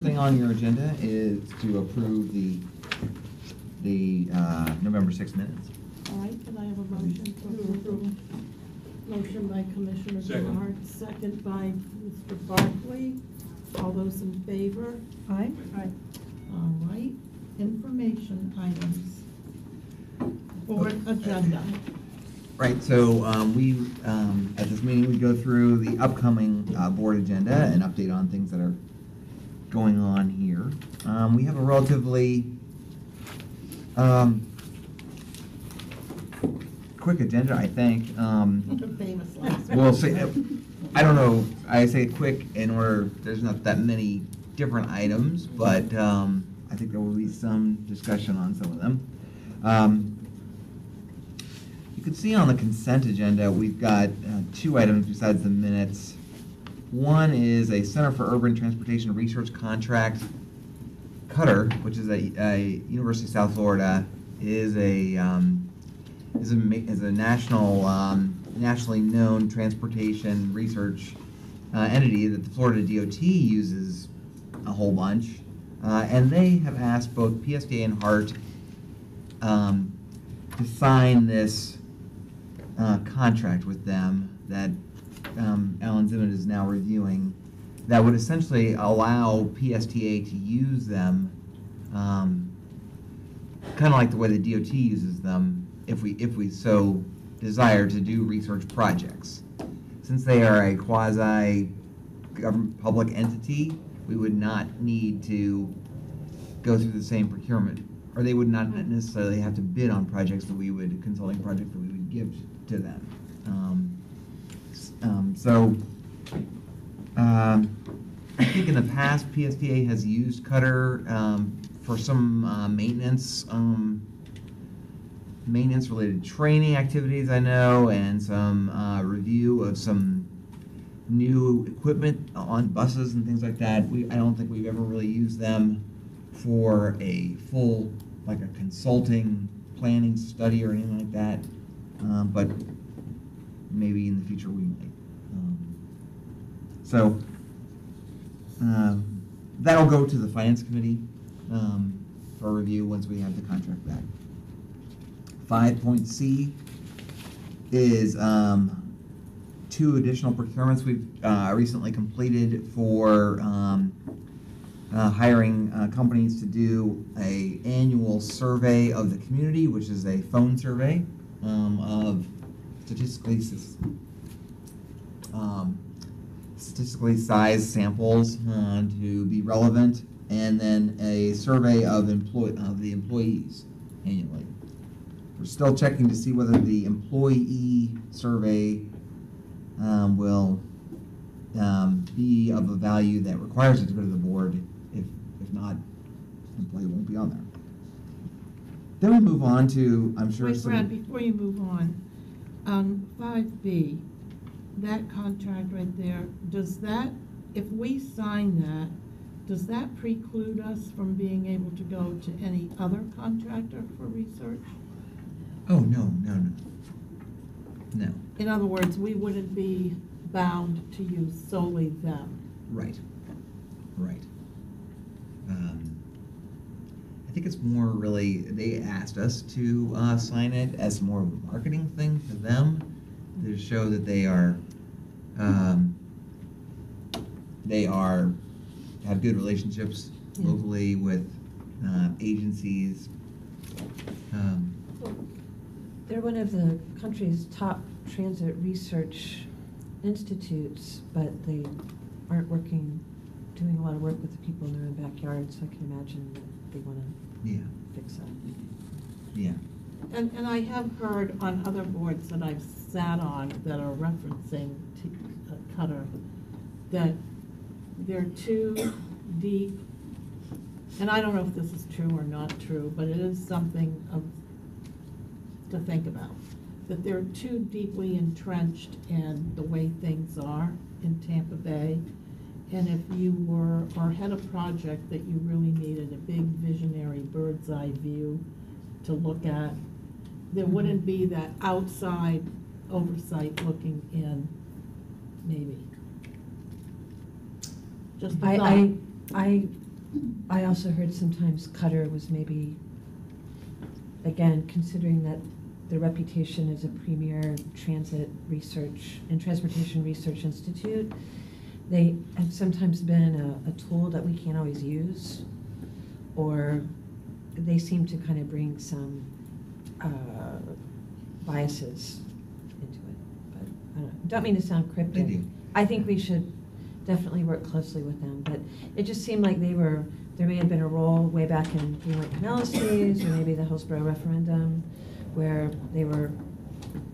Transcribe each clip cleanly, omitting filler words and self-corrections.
Thing on your agenda is to approve the November 6th minutes. All right, can I have a motion to approve? Motion by Commissioner Gerard, second by Mr. Barkley. All those in favor? Aye. Aye. All right, information items. Board agenda. Right, so we, at this meeting, we go through the upcoming board agenda and update on things that are going on here. We have a relatively quick agenda, I think. Famous last We'll say, I don't know, I say quick in order, there's not that many different items, but I think there will be some discussion on some of them. You can see on the consent agenda, we've got two items besides the minutes. One is a Center for Urban Transportation Research contract. Cutter, which is a University of South Florida, is a nationally known transportation research entity that the Florida DOT uses a whole bunch, and they have asked both PSTA and HART to sign this contract with them that Alan Zimmett is now reviewing, that would essentially allow PSTA to use them, kind of like the way the DOT uses them, if we so desire to do research projects. Since they are a quasi-government public entity, we would not need to go through the same procurement, or they would not necessarily have to bid on projects that we would, consulting projects that we would give to them. I think in the past, PSTA has used Cutter for some maintenance-related training activities, I know, and some review of some new equipment on buses and things like that. I don't think we've ever really used them for a full, like a consulting planning study or anything like that, but maybe in the future we might. So that'll go to the Finance Committee for review once we have the contract back. 5.C is two additional procurements we've recently completed for hiring companies to do an annual survey of the community, which is a phone survey of statistically sized samples to be relevant, and then a survey of the employees annually. We're still checking to see whether the employee survey will be of a value that requires it to go to the board. If not, the employee won't be on there. Then we move on to, I'm sure. Wait, Brad, before you move on, 5B, that contract right there, does that, if we sign that, does that preclude us from being able to go to any other contractor for research? Oh, no. In other words, we wouldn't be bound to use solely them. Right. I think it's more really, they asked us to sign it as more of a marketing thing to them, to show that they have good relationships locally with agencies. They're one of the country's top transit research institutes, but they aren't doing a lot of work with the people in their own backyard, so I can imagine that they want to fix that. Yeah. And I have heard on other boards that I've sat on that are referencing Cutter, that they're too deep, and I don't know if this is true or not true, but it is something to think about, that they're too deeply entrenched in the way things are in Tampa Bay, and if you were or had a project that you really needed a big visionary bird's eye view to look at, there wouldn't be that outside oversight looking in, maybe. Just a thought. I I also heard sometimes Cutter was maybe, again, considering that the reputation as a premier transit research and transportation research institute, they have sometimes been a tool that we can't always use, or they seem to kind of bring some biases into it. But I don't mean to sound cryptic. They do. I think we should definitely work closely with them, but it just seemed like there may have been a role way back in Greenlight Pinellas days, or maybe the Hillsborough referendum, where they were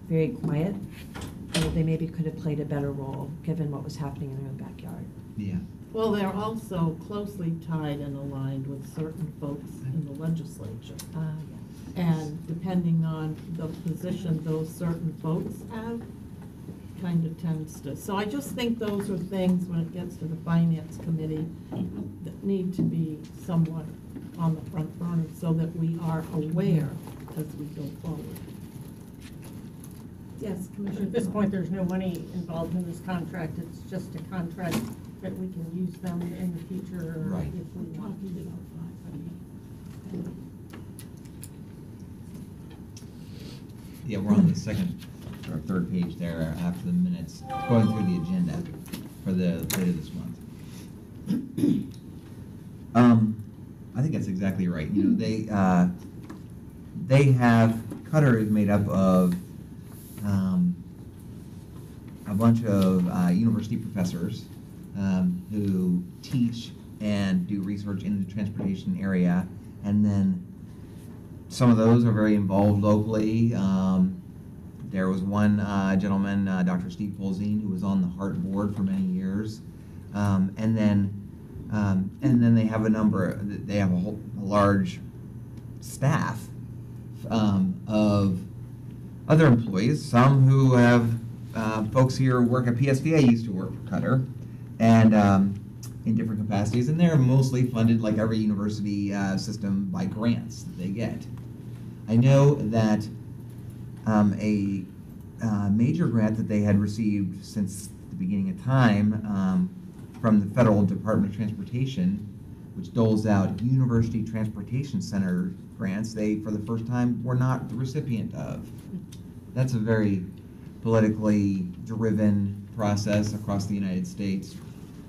very quiet. They maybe could have played a better role, given what was happening in their own backyard. Yeah. Well, they're also closely tied and aligned with certain folks in the legislature. Yeah. And depending on the position those certain folks have, kind of tends to. So I just think those are things, when it gets to the finance committee, that need to be somewhat on the front burner so that we are aware as we go forward. Yes, Commissioner. At this point, there's no money involved in this contract. It's just a contract that we can use them in the future Right. if we want. Yeah, we're on the second or third page there after the minutes, going through the agenda for the later this month. I think that's exactly right. You know, they have, Cutter is made up of a bunch of university professors who teach and do research in the transportation area, and then some of those are very involved locally. There was one gentleman, Dr. Steve Polzine, who was on the HART board for many years, and then they have a large staff of other employees, some who have folks here who work at PSTA used to work for Cutter, and in different capacities, and they're mostly funded, like every university system, by grants that they get. I know that a major grant that they had received since the beginning of time from the Federal Department of Transportation, which doles out University Transportation Center grants, they, for the first time, were not the recipient of. That's a very politically driven process across the United States.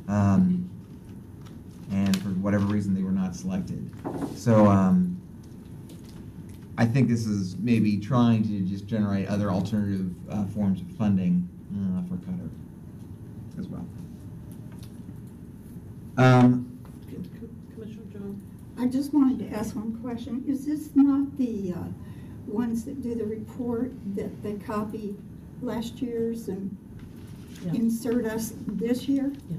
And for whatever reason, they were not selected. So I think this is maybe trying to just generate other alternative forms of funding for Cutter as well. Commissioner Jones? I just wanted to ask one question. Is this not the ones that do the report that they copy last year's and Yeah. insert us this year? Yeah.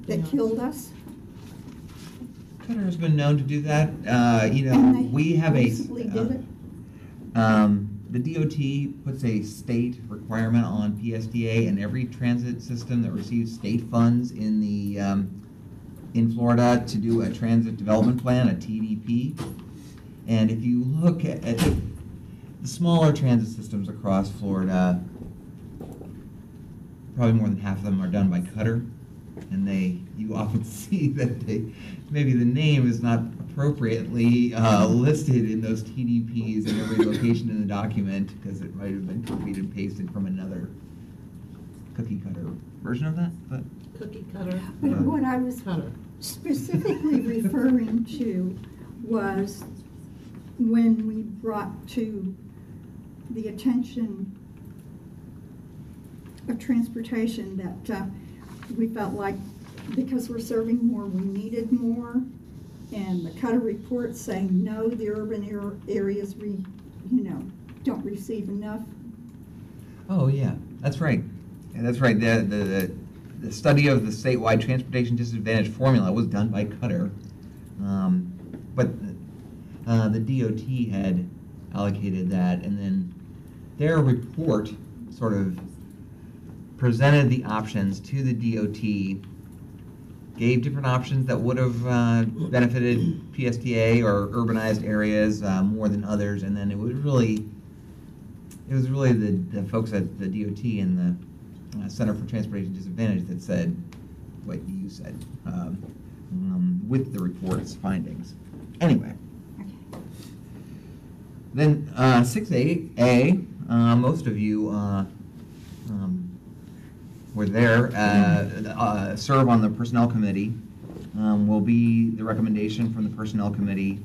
That Yeah. killed us? Cutter has been known to do that. You And know, they we have recently did it? the DOT puts a state requirement on PSTA, and every transit system that receives state funds in the in Florida to do a transit development plan, a TDP. And if you look at the smaller transit systems across Florida, probably more than half of them are done by Cutter, and you often see that maybe the name is not appropriately listed in those TDPs in every location in the document, because it might have been copied and pasted from another cookie cutter version of that. But Cookie cutter. But what I was Cutter. specifically referring to was when we brought to the attention of transportation that we felt like because we're serving more, we needed more. And the Cutter report saying, no, the urban areas, don't receive enough. oh yeah, that's right. Yeah, that's right. The study of the statewide transportation disadvantage formula was done by Cutter, but the DOT had allocated that, and then their report sort of presented the options to the DOT, gave different options that would have benefited PSTA or urbanized areas more than others, and then it was really the folks at the DOT and the Center for Transportation Disadvantage that said what you said. with the report's findings. Anyway. Okay. Then 6A, most of you were there, serve on the Personnel Committee, will be the recommendation from the Personnel Committee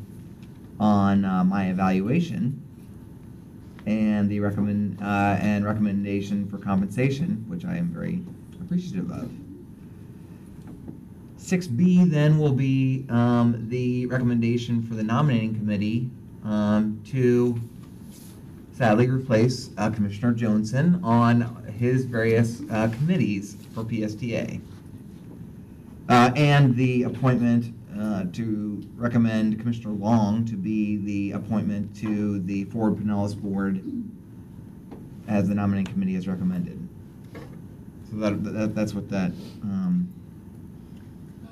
on my evaluation and the recommendation for compensation, which I am very appreciative of. 6B then will be the recommendation for the nominating committee to sadly replace Commissioner Johnson on his various committees for PSTA. And the appointment to recommend Commissioner Long to be the appointment to the Ford Pinellas Board as the nominating committee has recommended. So that's what that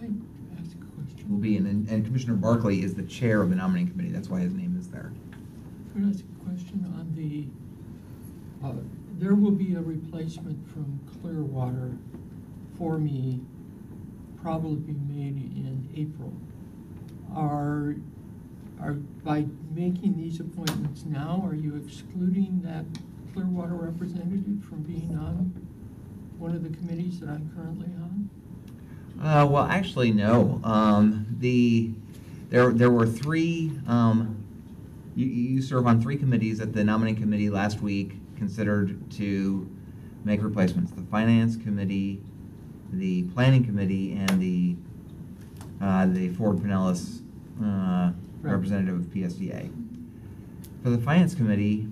I ask a question? will be. And Commissioner Barkley is the chair of the nominating committee. That's why his name is there. Could I ask a question on the, there will be a replacement from Clearwater for me, probably be made in April. Are by making these appointments now, are you excluding that Clearwater representative from being on one of the committees that I'm currently on? Well, actually, no. There were three. You serve on three committees that the nominating committee last week considered to make replacements: the Finance Committee, the Planning Committee, and the Ford Pinellas representative of PSTA. For the Finance Committee,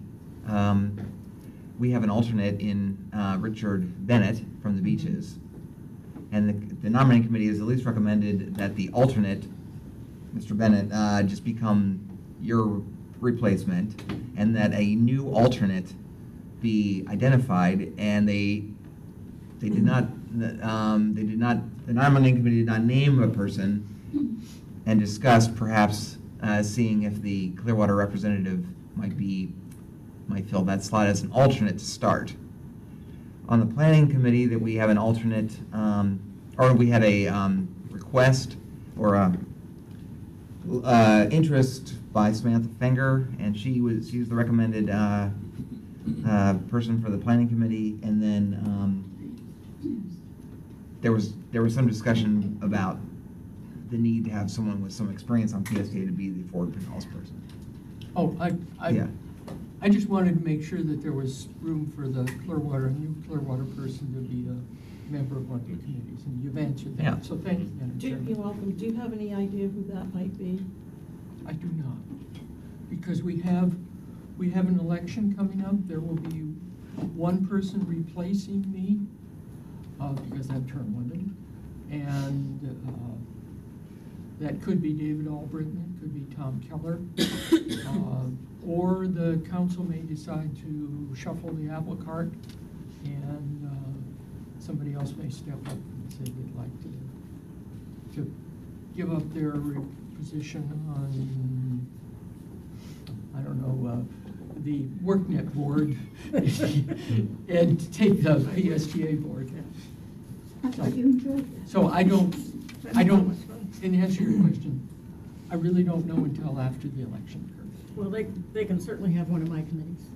we have an alternate in Richard Bennett from the Beaches. And the nominating committee has at least recommended that the alternate, Mr. Bennett, just become your replacement, and that a new alternate be identified. And the nominating committee did not name a person, and discussed perhaps seeing if the Clearwater representative might fill that slot as an alternate to start. On the Planning Committee, that we have an alternate, or we had a request or interest by Samantha Fenger, and she was the recommended person for the Planning Committee. And then there was some discussion about the need to have someone with some experience on PSTA to be the Ford Pinellas person. Oh, Yeah. I just wanted to make sure that there was room for the new Clearwater person to be a member of one of the committees, and you've answered that. Yeah. So thank you, Madam You're Chairman. welcome. Do you have any idea who that might be? I do not, because we have an election coming up. There will be one person replacing me because I'm term limited, and that could be David Albritton, it could be Tom Keller, or the council may decide to shuffle the apple cart, and somebody else may step up and say they'd like to give up their position on, I don't know, the WorkNet board and take the PSTA board. I thought you enjoyed that. So I don't, in answer to your question, I really don't know until after the election occurs. Well, they can certainly have one of my committees.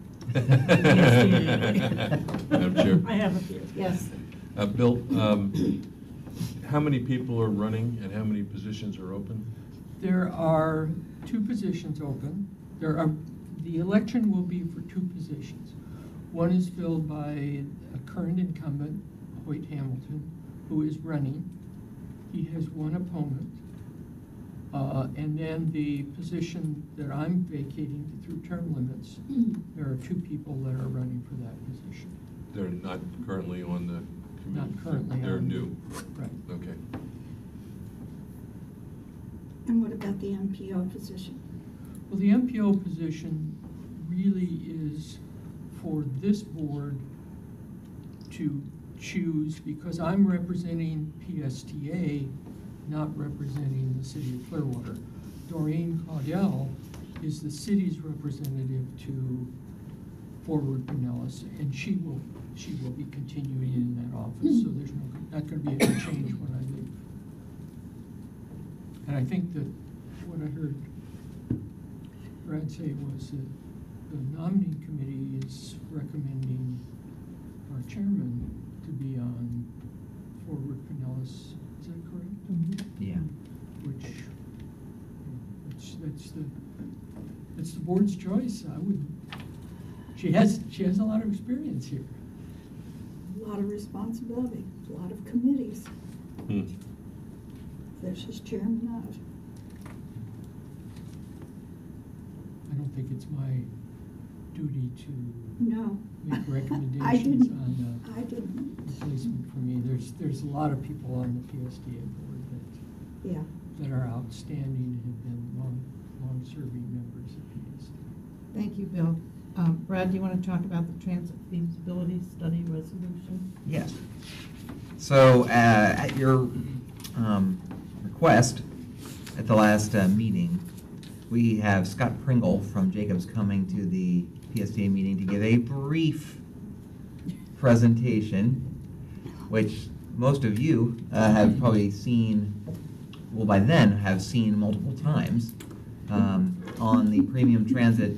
Madam Chair. I have a few, yes. Bill, how many people are running and how many positions are open? There are 2 positions open. The election will be for 2 positions. One is filled by a current incumbent, Hoyt Hamilton, who is running. He has one opponent. And then the position that I'm vacating through term limits, there are 2 people that are running for that position. They're not currently on the committee? Not currently They're on. new? Right. Okay. And what about the MPO position? Well, the MPO position really is for this board to choose, because I'm representing PSTA, not representing the city of Clearwater. Doreen Caudell is the city's representative to Forward Pinellas, and she will be continuing in that office, so there's not going to be any change when I leave. And I think that what I heard Brad say was that the nominating committee is recommending our chairman to be on for Rick Pinellas. Is that correct? Yeah. That's the board's choice. She has a lot of experience here. A lot of responsibility, a lot of committees. Hmm. That she's chairman of. I don't think it's my duty to No. make I recommendations didn't. on I didn't. replacement for me. There's a lot of people on the PSTA board Yeah. that are outstanding and have been long-serving members of PSTA. Thank you, Bill. Brad, do you want to talk about the transit feasibility study resolution? Yes. So, at your request at the last meeting, we have Scott Pringle from Jacobs coming to the PSTA meeting to give a brief presentation, which most of you have probably seen, well, by then have seen multiple times, on the premium transit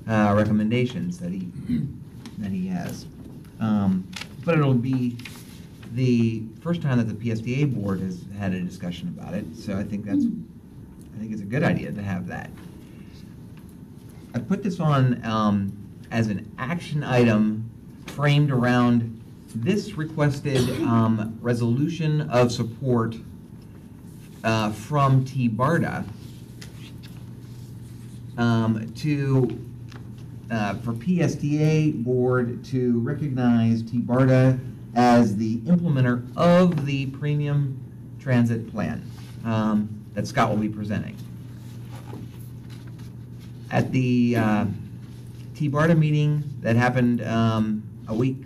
recommendations that he has. But it'll be the first time that the PSTA board has had a discussion about it, so I think it's a good idea to have that. I put this on as an action item framed around this requested resolution of support from T-BARDA for PSTA board to recognize T-BARDA as the implementer of the premium transit plan that Scott will be presenting. At the T-BARDA meeting that happened a week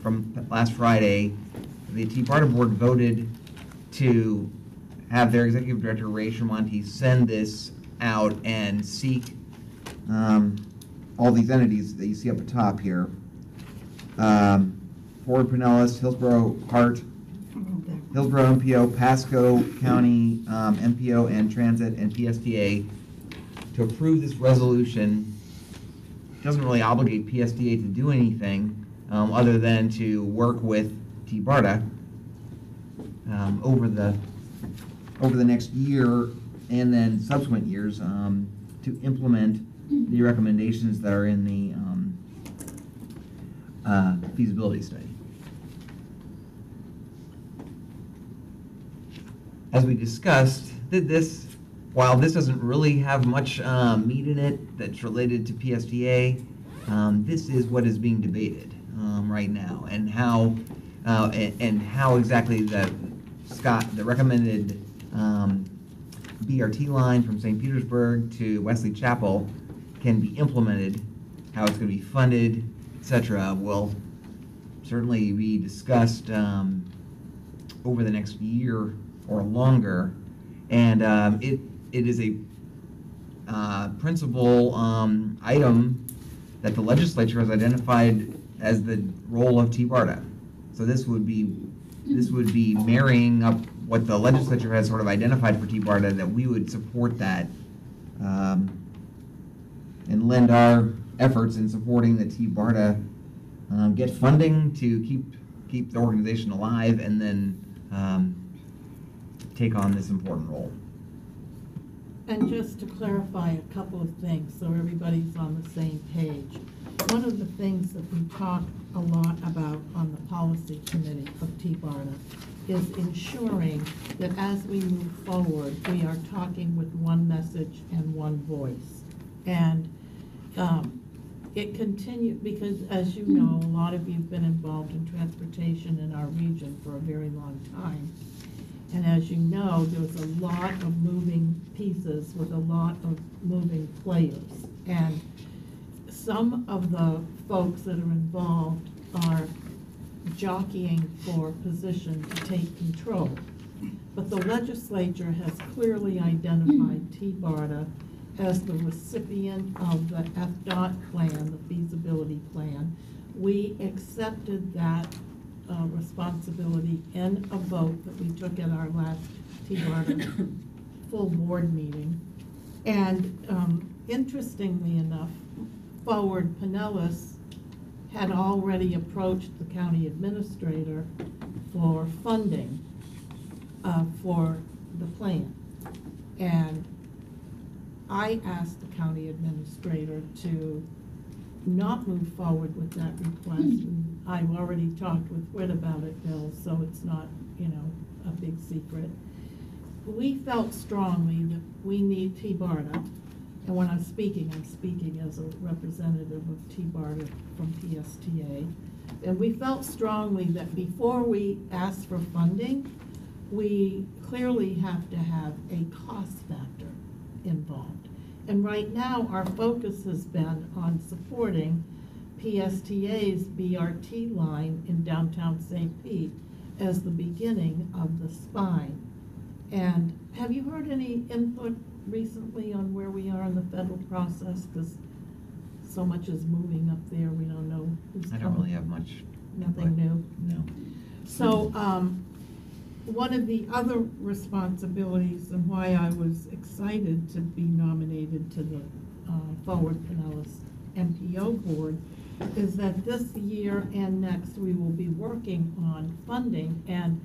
from last Friday, the T-BARDA board voted to have their executive director, Ray Tremonti, send this out and seek all these entities that you see up at top here. Ford, Pinellas, Hillsborough, Hart, Hillsborough MPO, Pasco County MPO and Transit and PSTA to approve this resolution. It doesn't really obligate PSTA to do anything other than to work with T-BARDA over the next year and then subsequent years to implement the recommendations that are in the feasibility study. As we discussed, while this doesn't really have much meat in it that's related to PSTA, this is what is being debated right now, and how exactly the recommended BRT line from St. Petersburg to Wesley Chapel can be implemented, how it's going to be funded, etc., will certainly be discussed over the next year or longer. And it is a principal item that the legislature has identified as the role of T-BARDA. So this would be marrying up what the legislature has sort of identified for T-BARDA, that we would support that and lend our efforts in supporting the T-BARDA get funding to keep the organization alive, and then take on this important role. And just to clarify a couple of things, so everybody's on the same page. One of the things that we talk a lot about on the policy committee of T-BARDA is ensuring that as we move forward, we are talking with one message and one voice. And it continues, because as you know, a lot of you have been involved in transportation in our region for a very long time. And as you know, there's a lot of moving pieces with a lot of moving players. And some of the folks that are involved are jockeying for position to take control. But the legislature has clearly identified T-BARDA as the recipient of the FDOT plan, the feasibility plan. We accepted that responsibility in a vote that we took at our last T-BARDA full board meeting. And interestingly enough, Forward Pinellas had already approached the county administrator for funding for the plan. And I asked the county administrator to not move forward with that request. And I've already talked with Whit about it, Bill, so it's not, you know, a big secret. We felt strongly that we need T-BARTA, and when I'm speaking as a representative of T-BARTA from PSTA. And we felt strongly that before we ask for funding, we clearly have to have a cost factor involved. And right now, our focus has been on supporting PSTA's BRT line in downtown St. Pete as the beginning of the spine. And have you heard any input recently on where we are in the federal process? Because so much is moving up there, we don't know who's coming. I don't really have much. Nothing new? No. So, one of the other responsibilities and why I was excited to be nominated to the Forward Pinellas MPO board is that this year and next we will be working on funding, and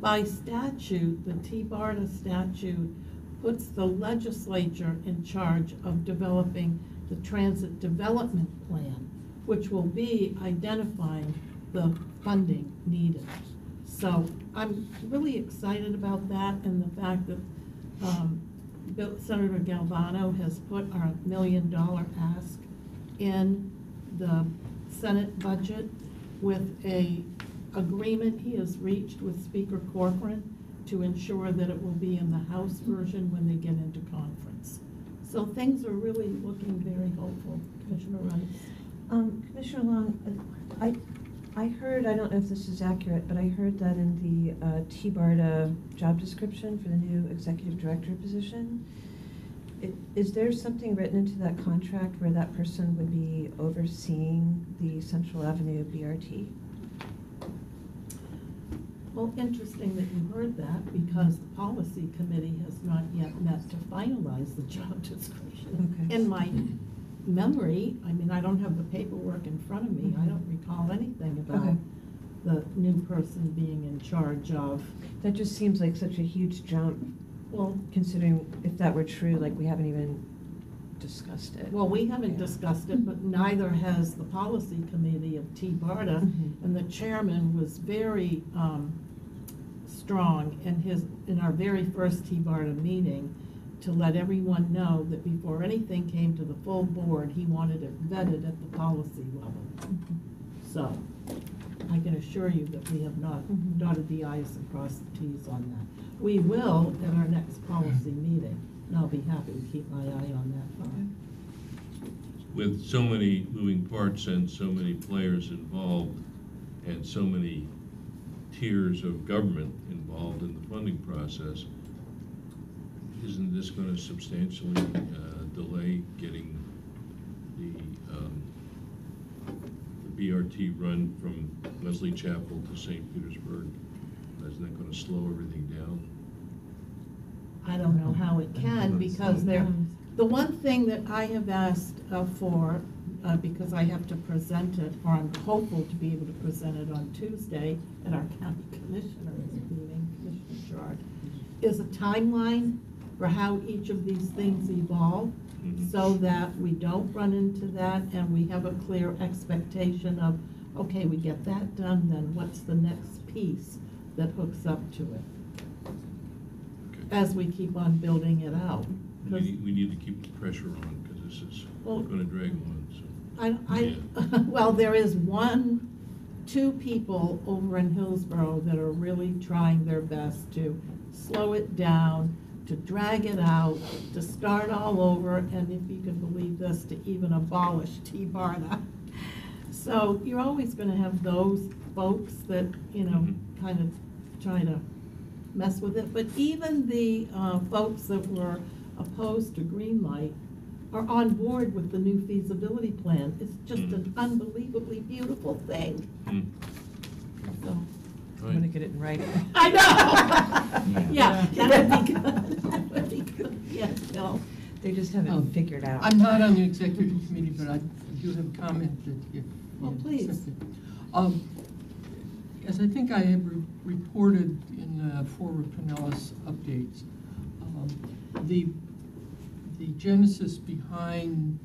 by statute, the T-BARTA statute puts the legislature in charge of developing the transit development plan, which will be identifying the funding needed. So I'm really excited about that, and the fact that Senator Galvano has put our $1 million ask in the Senate budget with a agreement he has reached with Speaker Corcoran to ensure that it will be in the House version when they get into conference. So things are really looking very hopeful. Commissioner Rice. Commissioner Long, I heard, I don't know if this is accurate, but I heard that in the T-BARTA job description for the new executive director position, is there something written into that contract where that person would be overseeing the Central Avenue BRT? Well, interesting that you heard that, because the policy committee has not yet met to finalize the job description. Okay. In my memory, I mean, I don't have the paperwork in front of me, I don't recall anything about Okay. the new person being in charge of. That just seems like such a huge jump, Well, considering if that were true, like we haven't even discussed it. well, we haven't Yeah. discussed it, but neither has the policy committee of T-BARTA. Mhm. And the chairman was very strong in our very first T-BARTA meeting to let everyone know that before anything came to the full board, he wanted it vetted at the policy level. So I can assure you that we have not Mhm. dotted the i's and crossed the t's on that. We will at our next policy meeting, and I'll be happy to keep my eye on that file. With so many moving parts and so many players involved and so many tiers of government involved in the funding process, isn't this going to substantially delay getting the BRT run from Leslie Chapel to St. Petersburg? Isn't that going to slow everything down? I don't know how it can, because the one thing that I have asked for, because I have to present it, or I'm hopeful to be able to present it on Tuesday at our county commissioners meeting, Commissioner Chard, is a timeline for how each of these things evolve, so that we don't run into that and we have a clear expectation of, okay, we get that done, then what's the next piece that hooks up to it Okay. as we keep on building it out. We need to keep the pressure on, because this is Well, going to drag on, so. Well, there is two people over in Hillsborough that are really trying their best to slow it down, to drag it out, to start all over, and if you can believe this, to even abolish T-BARTA. So you're always gonna have those folks that, you know, kind of try to mess with it. But even the folks that were opposed to Greenlight are on board with the new feasibility plan. It's just an unbelievably beautiful thing. So, I'm gonna get it in writing. I know. Yeah, that would be good. That would be Yes, Bill. They just haven't figured out. I'm not on the executive committee, but I do have a comment that if. Well, please. accepted. As I think I have reported in the Forward Pinellas updates, the genesis behind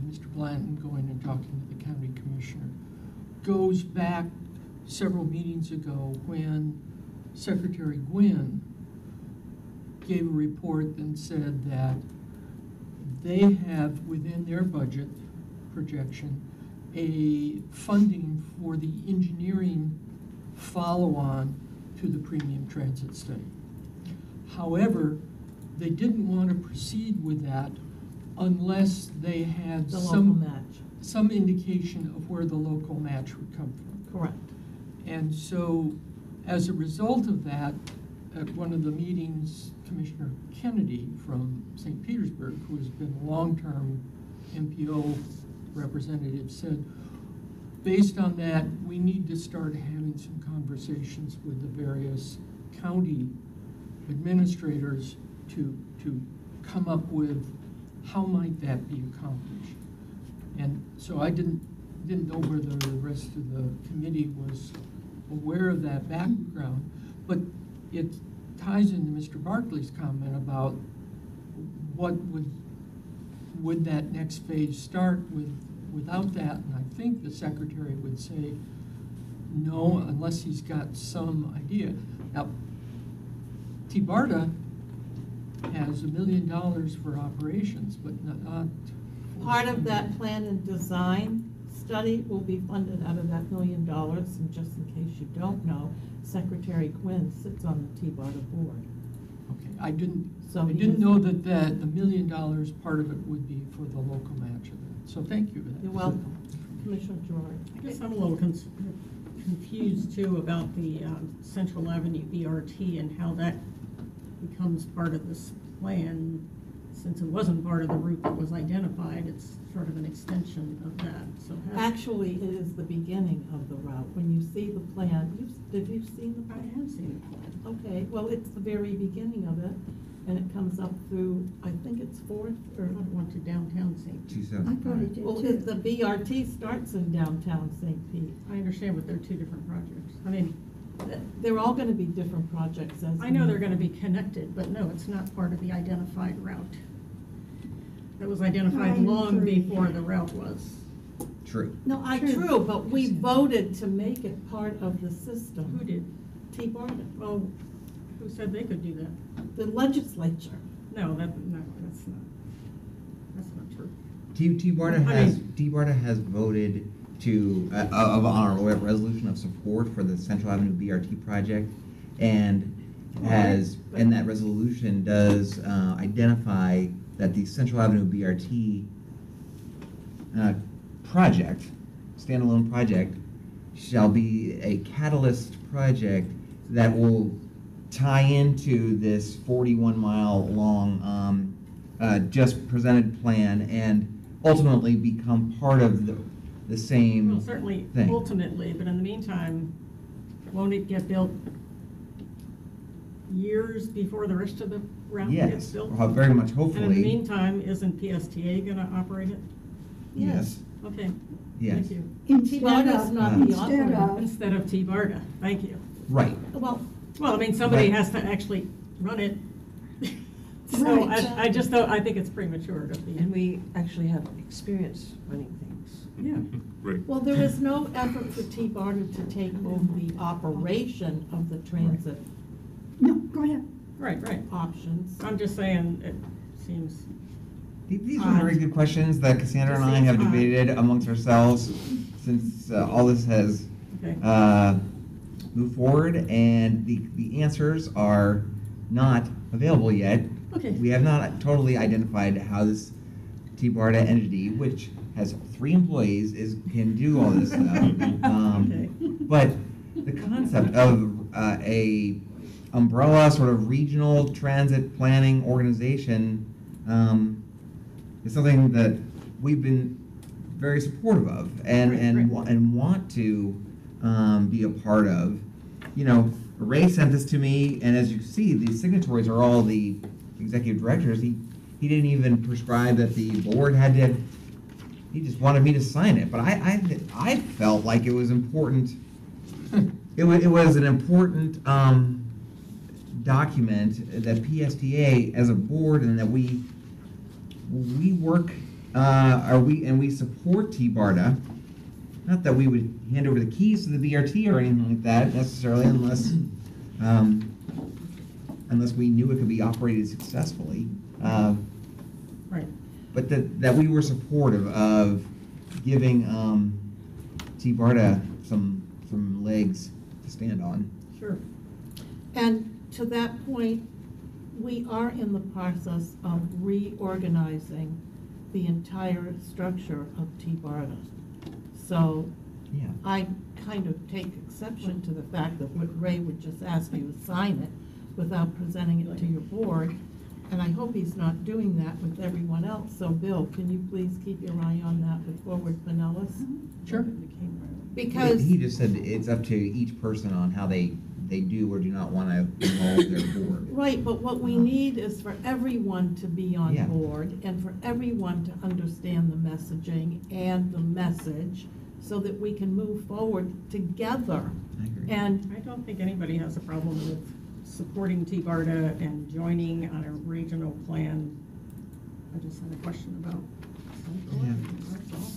Mr. Blanton going and talking to the county commissioner goes back several meetings ago when Secretary Gwynn gave a report and said that they have within their budget projection a funding for the engineering follow-on to the premium transit study. However, they didn't want to proceed with that unless they had The local match. some indication of where the local match would come from. Correct. And so, as a result of that, at one of the meetings, Commissioner Kennedy from St. Petersburg, who has been a long-term MPO representative, said, based on that, we need to start having some conversations with the various county administrators to come up with how might that be accomplished. And so I didn't know whether the rest of the committee was aware of that background, but it ties into Mr. Barkley's comment about what would that next phase start without that, and I think the secretary would say no unless he's got some idea. Now, T-BARTA has $1 million for operations, but not. Part of that plan and design study will be funded out of that $1 million, and just in case you don't know, Secretary Quinn sits on the T-BARTA board. Okay, I didn't So know that the $1 million part of it would be for the local match of that. So thank you for that. You're welcome. Commissioner Gerard. I guess I'm a little confused too about the Central Avenue BRT and how that becomes part of this plan. Since it wasn't part of the route that was identified, it's sort of an extension of that. So Actually, it is the beginning of the route. When you see the plan, have you seen the I plan? have seen the plan. Okay, well, it's the very beginning of it, and it comes up through, I think it's Fourth, I or, thought it went to downtown St. Pete. I thought it did well, too. the BRT starts in downtown St. Pete. I understand, but they're two different projects. I mean, They're all gonna be different projects as. I know they're gonna be connected, but no, it's not part of the identified route. That was identified I long agree. before the route was. True. No, True. true, but we voted to make it part of the system. Who did? T-BARTA, Well, who said they could do that? the legislature. No, that's not true. T-BARTA I has, mean- T-BARTA has voted to, on our resolution of support for the Central Avenue BRT project, and has, and that resolution does identify that the Central Avenue BRT project, standalone project, shall be a catalyst project that will tie into this 41-mile long just presented plan and ultimately become part of the same Well, certainly thing. ultimately, but in the meantime, won't it get built years before the rest of the route gets Yes, built? very much, And in the hopefully. meantime, isn't PSTA gonna operate it? Yes, Okay. yes, Thank you. Instead T-BARTA's of, not the instead operator. of, Instead of T-BARTA, thank you. right. Well, Well, I mean, somebody Right. has to actually run it. So Right. I just don't, I think it's premature to be. And we actually have experience running things. Yeah. Right. well, there is no effort for T-BARTA to take over the operation of the transit no, go ahead. Right. options. I'm just saying, it seems, These are very good questions that Cassandra and I have Just seems odd. debated amongst ourselves since all this has okay. moved forward, and the answers are not available yet. Okay. We have not totally identified how this T-BARTA entity, which has 3 employees, can do all this stuff. Okay. But the concept of a umbrella sort of regional transit planning organization is something that we've been very supportive of and want to be a part of. You know, Ray sent this to me, and as you see, the signatories are all the executive directors, he didn't even prescribe that the board had to, he just wanted me to sign it, but I felt like it was important. It was an important, document that PSTA as a board, and that we work, we support T-BARTA. Not that we would hand over the keys to the BRT or anything like that necessarily, unless we knew it could be operated successfully. Right. But that we were supportive of giving T-BARTA some legs to stand on. Sure. And to that point, we are in the process of reorganizing the entire structure of T-BARTA. So Yeah. I kind of take exception to the fact that Ray would just ask you to sign it without presenting it to your board. And I hope he's not doing that with everyone else. So Bill, can you please keep your eye on that with Forward Pinellas? Sure. Because He just said it's up to each person on how they do or do not want to involve their board. right, but what we need is for everyone to be on Yeah. board and for everyone to understand the messaging and the message so that we can move forward together. I agree. And I don't think anybody has a problem with supporting T-BARTA and joining on a regional plan. I just had a question about central Yeah. Avenue, that's all.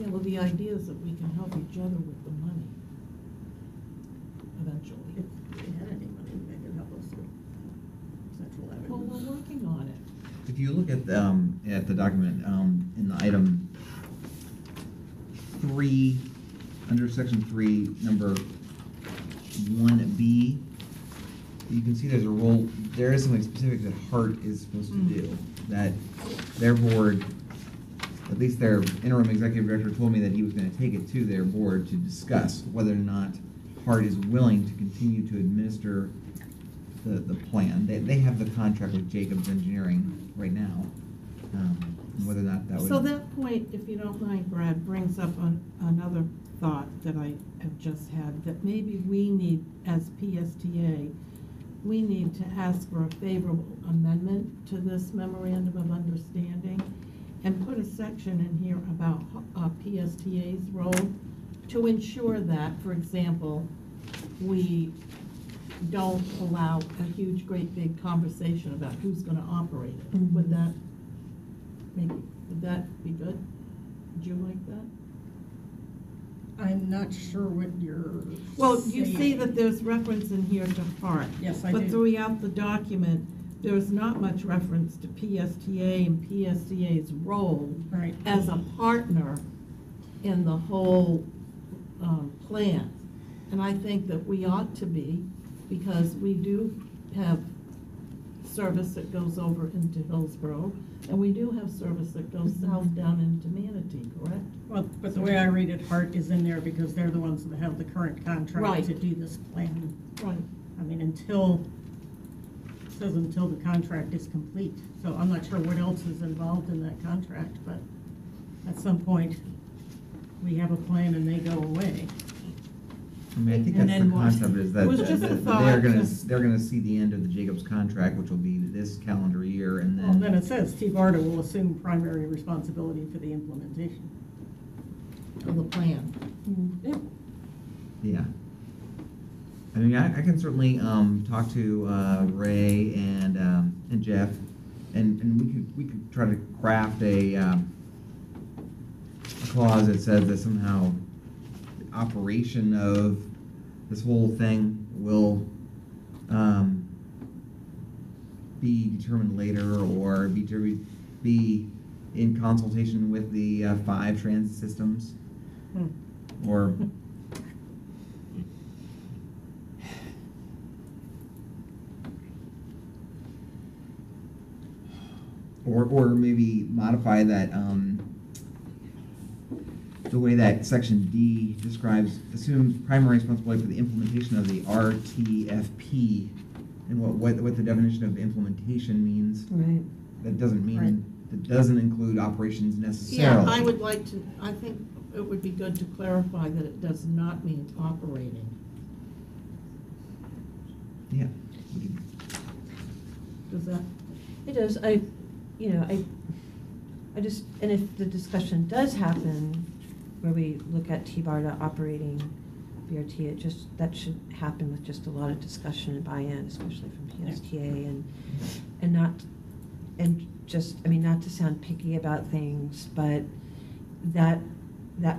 yeah, well, the idea is that we can help each other with the money eventually. If they had any money, they could help us with Central Well, Avenue. we're working on it. If you look at the document, in the item 3, under section 3, number 1B, you can see there's a role, there is something specific that Hart is supposed to do. That their board, at least their interim executive director told me that he was gonna take it to their board to discuss whether or not Hart is willing to continue to administer the plan. They have the contract with Jacobs Engineering right now, and whether or not that would. So that point, if you don't mind, Brad, brings up another thought that I have just had, that maybe we need, as PSTA, we need to ask for a favorable amendment to this memorandum of understanding and put a section in here about PSTA's role to ensure that, for example, we don't allow a huge, great, big conversation about who's gonna operate it. Mhm. Would that be good? Would you like that? I'm not sure what you're Well, you see saying. that there's reference in here to Hart. Yes, I But do. throughout the document, there's not much reference to PSTA and PSTA's role Right. as a partner in the whole plan. And I think that we ought to be, because we do have service that goes over into Hillsborough, and we do have service that goes south down into Manatee, correct? Well, but the way I read it, Hart is in there because they're the ones that have the current contract Right. to do this plan. Right. I mean, until the contract is complete. So I'm not sure what else is involved in that contract, but at some point, we have a plan and they go away. I mean, I think And that's then the what? concept is that It was just a that thought, they're gonna see the end of the Jacobs contract, which will be this calendar year, and Well, then then. it says T-BARTA will assume primary responsibility for the implementation. Of the plan. Yeah. Yeah. I mean, I can certainly, talk to, Ray and Jeff, and we could try to craft a clause that says that somehow the operation of this whole thing will, be determined later, or be in consultation with the, 5 transit systems, or. Or maybe modify that, the way that section D describes, assumes primary responsibility for the implementation of the RTFP, and what the definition of implementation means. Right. That doesn't Right. mean, that doesn't include operations necessarily. Yeah, I would like to, I think it would be good to clarify that it does not mean operating. Yeah. We could- Does that, It does, I just, and if the discussion does happen, where we look at T-BARTA operating BRT, that should happen with just a lot of discussion and buy-in, especially from PSTA, and not, and just, I mean, not to sound picky about things, but that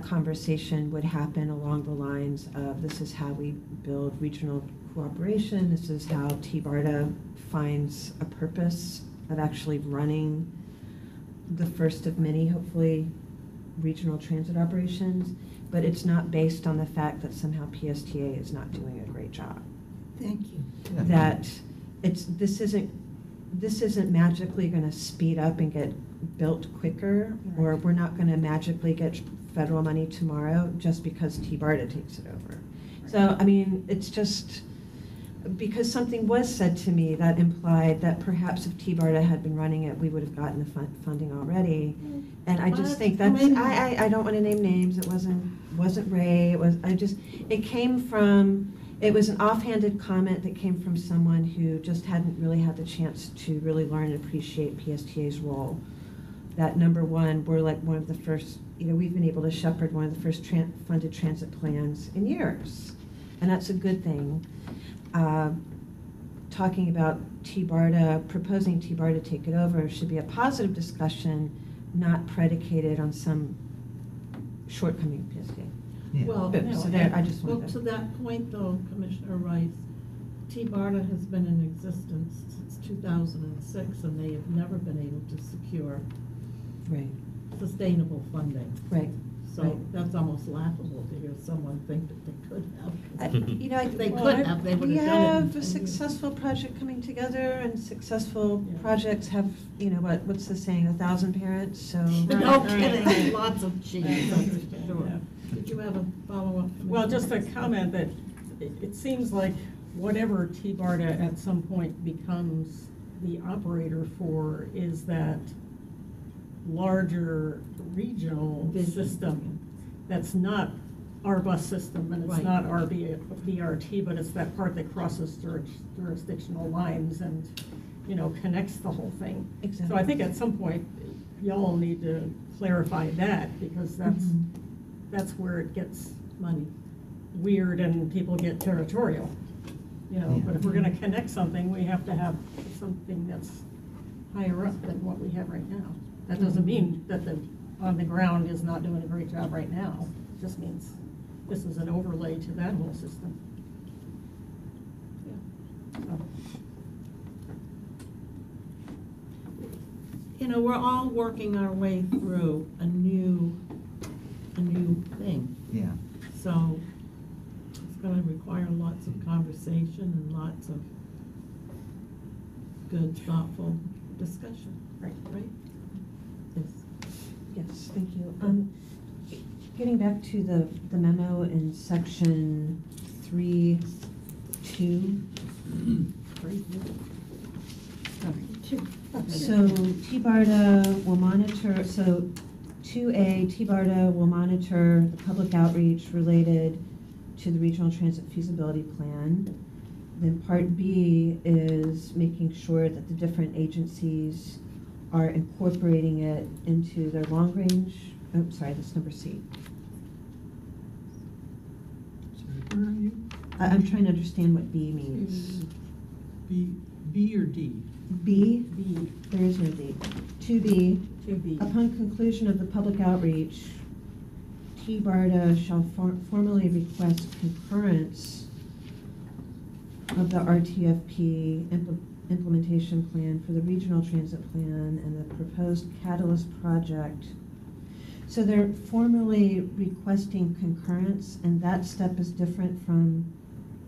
conversation would happen along the lines of, this is how we build regional cooperation, this is how T-BARTA finds a purpose of actually running the first of many, hopefully, regional transit operations, but it's not based on the fact that somehow PSTA is not doing a great job. Thank you. Yeah. That this isn't magically going to speed up and get built quicker, or we're not going to magically get federal money tomorrow just because T-BARTA takes it over. So, I mean, it's just, because something was said to me that implied that perhaps if T-BARTA had been running it, we would have gotten the funding already. And I just think that's, I don't want to name names, it wasn't Ray, it came from, it was an offhanded comment that came from someone who just hadn't really had the chance to really learn and appreciate PSTA's role. That number one, we're like one of the first, we've been able to shepherd one of the first funded transit plans in years. And that's a good thing. Talking about T-BARTA, proposing T-BARTA take it over should be a positive discussion, not predicated on some shortcoming of PSTA. Yeah. well, But, no, so there, I just well, wanted to to. that point though, Commissioner Rice, T-BARTA has been in existence since 2006, and they have never been able to secure Right, sustainable funding. right. So Right. that's almost laughable to hear someone think that they could have. If they Well, could have, they would we have done it. in have a 10 years. successful project coming together, and successful Yeah. projects have, what's the saying, 1,000 parents, so. No Right. kidding, lots of cheese, that's for Yeah. sure. Did you have a follow-up? Well, just a Commissioner? comment that it seems like whatever T-BARTA at some point becomes the operator for is that larger regional Vision. system that's not our bus system and it's Right. not our BRT, but it's that part that crosses jurisdictional lines and, connects the whole thing. So Exactly. I think at some point, y'all need to clarify that, because Mhm. that's where it gets Money. weird and people get territorial. Yeah. But if we're gonna connect something, we have to have something that's higher up than what we have right now. That doesn't mean that the on the ground is not doing a great job right now. It just means this is an overlay to that whole system. So, We're all working our way through a new thing. Yeah. So it's gonna require lots of conversation and lots of good, thoughtful discussion. Right. Right? Yes. Yes, thank you. Getting back to the memo in section 3.2. So T-BARTA will monitor, so 2A, T-BARTA will monitor the public outreach related to the regional transit feasibility plan. Then part B is making sure that the different agencies are incorporating it into their long range, that's number C. Sorry, where are you? I'm trying to understand what B means. B or D? B, B, there is no D. 2B, 2B. upon conclusion of the public outreach, T-BARTA shall formally request concurrence of the RTFP implementation plan for the regional transit plan and the proposed catalyst project. So they're formally requesting concurrence, and that step is different from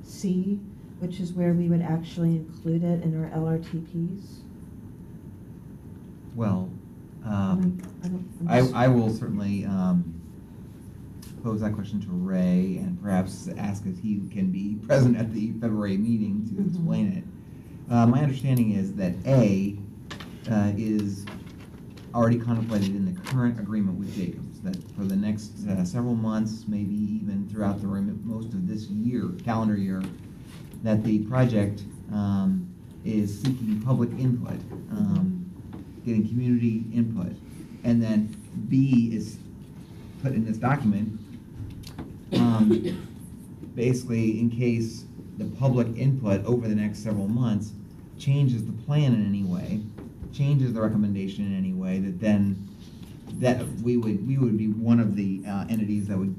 C, which is where we would actually include it in our LRTPs. Well, I'm I will certainly pose that question to Ray and perhaps ask if he can be present at the February meeting to Mhm. explain it. My understanding is that A is already contemplated in the current agreement with Jacobs, that for the next several months, maybe even throughout most of this year, calendar year, that the project is seeking public input, getting community input. And then B is put in this document, basically in case the public input over the next several months changes the plan in any way, changes the recommendation in any way, that we would be one of the entities that would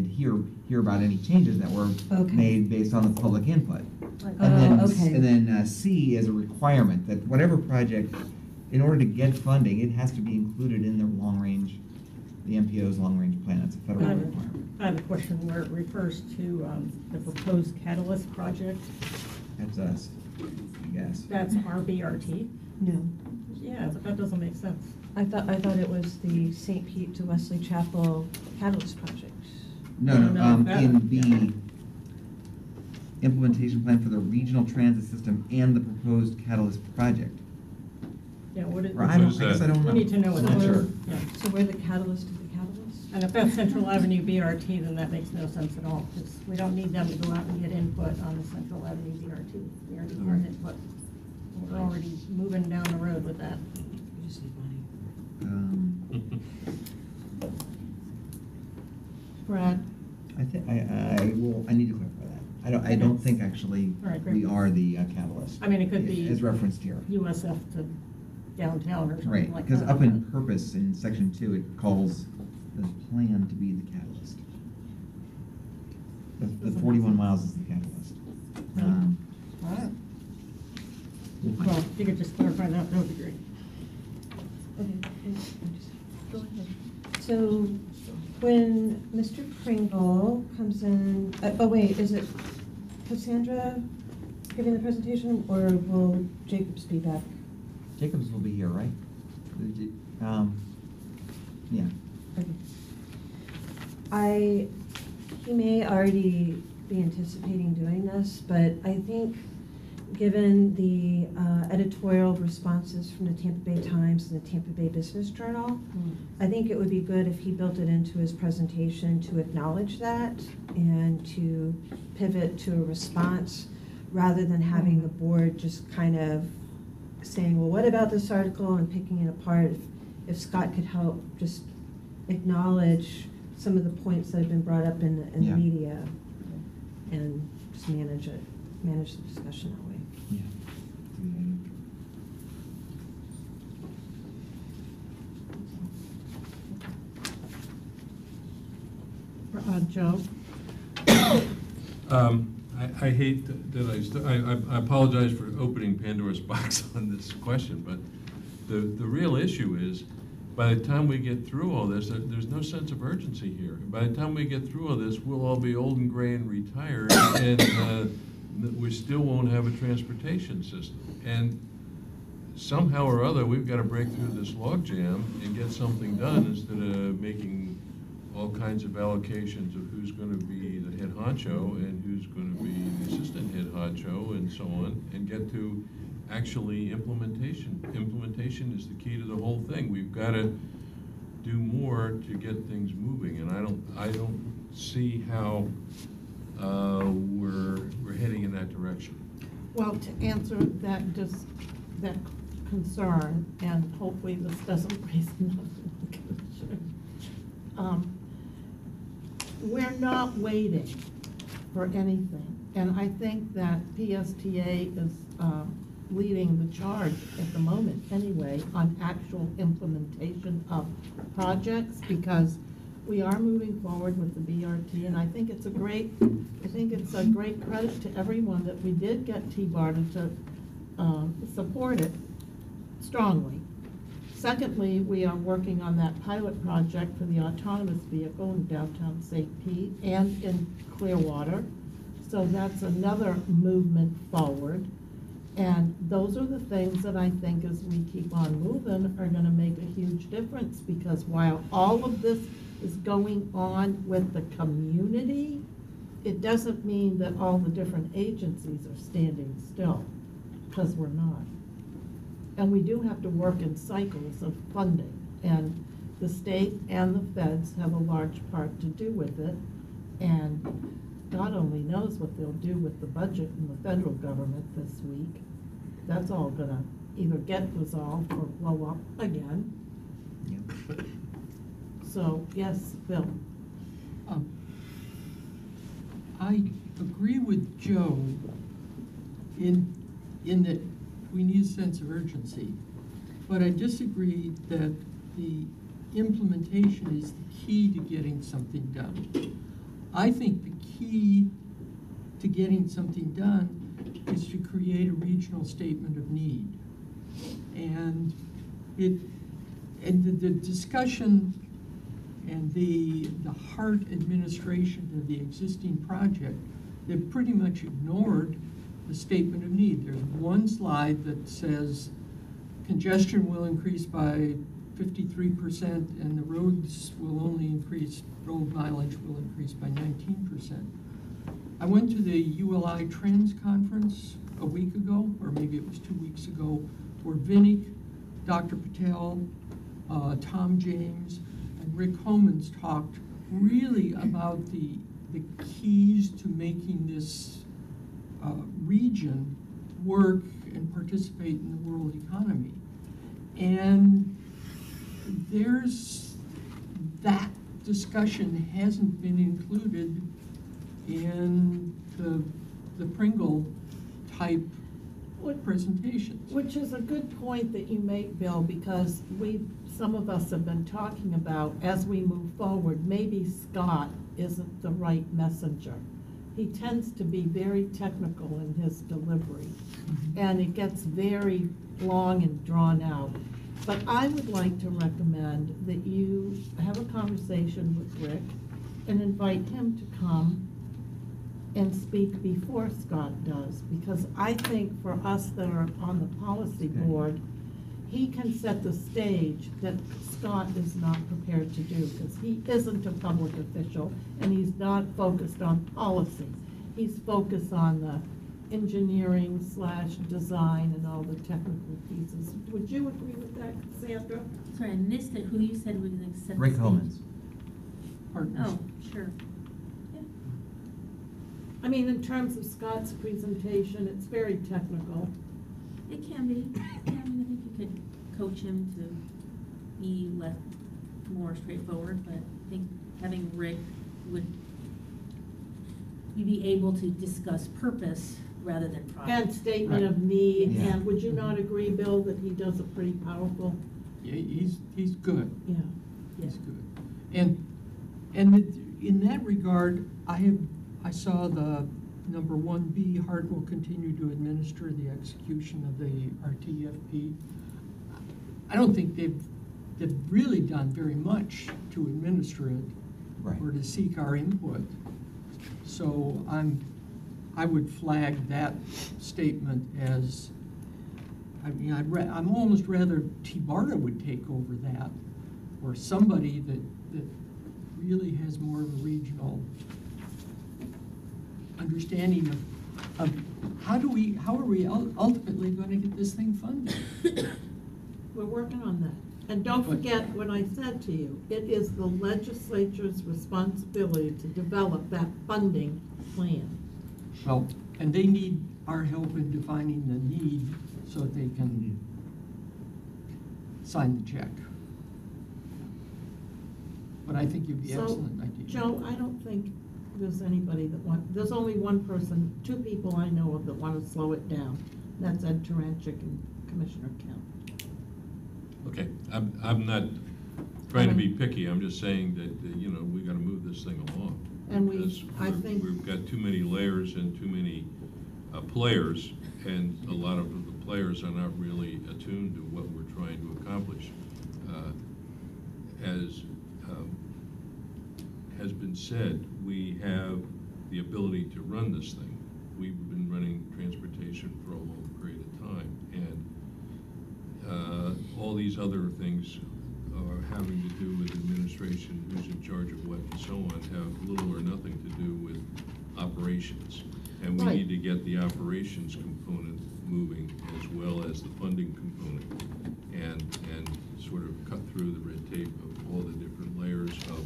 hear about any changes that were Okay. made based on the public input. Oh, And okay. then C is a requirement that whatever project, in order to get funding, it has to be included in their the MPO's long-range plan. It's a federal I have requirement. I have a question where it refers to the proposed catalyst project. That's us, I guess. That's our BRT. No. Yeah, but that doesn't make sense. I thought it was the St. Pete to Wesley Chapel Catalyst Project. No, that- in the implementation plan for the regional transit system and the proposed catalyst project. Yeah, what is? Or I What is guess that? I don't know. We need to know what I'm not that sure. is. Yeah. So we're the catalyst of the catalyst? And if that's Central Avenue BRT, then that makes no sense at all, because we don't need them to go out and get input on the Central Avenue BRT. We already have input. We're already moving down the road with that. We just need money. Brad, I need to clarify that. I don't think actually All right, great. we are the catalyst. I mean, it could be As referenced here. USF to downtown or something Right, like that. because up in purpose in section 2, it calls the plan to be the catalyst. The 41 miles is the catalyst. All right. Well, if you could just clarify that, that would be great. Okay, go ahead. So when Mr. Pringle comes in, oh wait, is it Cassandra giving the presentation, or will Jacobs be back? Jacobs will be here, right? Yeah. Okay. He may already be anticipating doing this, but I think, given the editorial responses from the Tampa Bay Times and the Tampa Bay Business Journal, I think it would be good if he built it into his presentation to acknowledge that and to pivot to a response, rather than having the board just kind of saying, well, what about this article, and picking it apart. If Scott could help just acknowledge some of the points that have been brought up in the Yeah. media, and just manage the discussion that way. Yeah. Joe? I hate I apologize for opening Pandora's box on this question, but the real issue is, by the time we get through all this, there's no sense of urgency here. By the time we get through all this, we'll all be old and gray and retired, and we still won't have a transportation system. And somehow or other, we've got to break through this logjam and get something done, instead of making all kinds of allocations of who's going to be the head honcho and who's going to be the assistant head honcho and so on, and get to actually implementation. Implementation is the key to the whole thing. We've got to do more to get things moving, and I don't see how we're heading in that direction. Well, to answer that concern, and hopefully this doesn't raise another concern, we're not waiting for anything. And I think that PSTA is leading the charge at the moment anyway on actual implementation of projects, because we are moving forward with the BRT, and I think it's a great credit to everyone that we did get T-BARTA to support it strongly. Secondly, we are working on that pilot project for the autonomous vehicle in downtown St. Pete and in Clearwater. So that's another movement forward. And those are the things that I think, as we keep on moving, are gonna make a huge difference, because while all of this is going on with the community, it doesn't mean that all the different agencies are standing still, because we're not. And we do have to work in cycles of funding, and the state and the feds have a large part to do with it, and God only knows what they'll do with the budget in the federal government this week. that's all gonna either get resolved or blow up again. Yep. So, yes, Bill. I agree with Joe in that we need a sense of urgency, but I disagree that the implementation is the key to getting something done. I think the key to getting something done is to create a regional statement of need. And the discussion and the hard administration of the existing project, they've pretty much ignored the statement of need. There's one slide that says congestion will increase by 53% and the roads will only increase, road mileage will increase by 19%. I went to the ULI Trends Conference a week ago, or maybe it was 2 weeks ago, where Vinnick, Dr. Patel, Tom James, and Rick Homans talked really about the keys to making this region work and participate in the world economy. And that discussion hasn't been included in the Pringle type presentations. Which is a good point that you make, Bill, because some of us have been talking about, as we move forward, maybe Scott isn't the right messenger. He tends to be very technical in his delivery, and it gets very long and drawn out. But I would like to recommend that you have a conversation with Rick and invite him to come and speak before Scott does, because I think for us that are on the policy board, he can set the stage that Scott is not prepared to do, because he isn't a public official and he's not focused on policy. He's focused on the engineering / design and all the technical pieces. Would you agree with that, Cassandra? Sorry, I missed it. Who you said was going to set Rick the stage? Homans. Partners. Oh, sure. Yeah. I mean, in terms of Scott's presentation, it's very technical. It can be. Yeah, I mean, I think you could coach him to be more straightforward, but I think having Rick would you be able to discuss purpose rather than product. And statement Right. of need, Yeah. and would you not agree, Bill, that he does a pretty powerful? Yeah, he's good. Yeah. He's good. And in that regard, I saw the number 1B, Hart will continue to administer the execution of the RTFP. I don't think they've really done very much to administer it Right. or to seek our input. So I would flag that statement as, I mean, I'm almost rather T-Barta would take over that, or somebody that really has more of a regional understanding of how are we ultimately going to get this thing funded? We're working on that. And don't forget what I said to you. It is the legislature's responsibility to develop that funding plan. Well, and they need our help in defining the need so that they can sign the check. But I think it'd be So, excellent idea. Joe, I don't think there's anybody there's only one person, 2 people I know of that want to slow it down. That's Ed Taranchik and Commissioner Kemp. Okay, I'm not trying to be picky, I'm just saying that, we gotta move this thing along. And Because I think, we've got too many layers and too many players, and a lot of the players are not really attuned to what we're trying to accomplish. As has been said, we have the ability to run this thing. We've been running transportation for a long period of time, and all these other things are having to do with administration, who's in charge of what, and so on, have little or nothing to do with operations. And we Right. need to get the operations component moving as well as the funding component, and sort of cut through the red tape of all the different layers of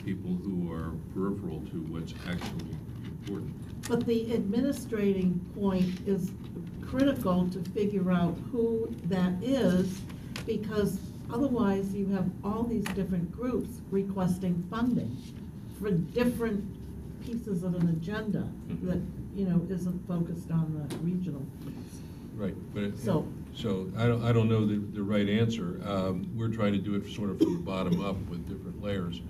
people who are peripheral to what's actually important. but the administrating point is critical to figure out who that is, because otherwise you have all these different groups requesting funding for different pieces of an agenda that, you know, isn't focused on the regional. Right, but So- so I don't know the right answer. We're trying to do it sort of from the bottom up with different layers.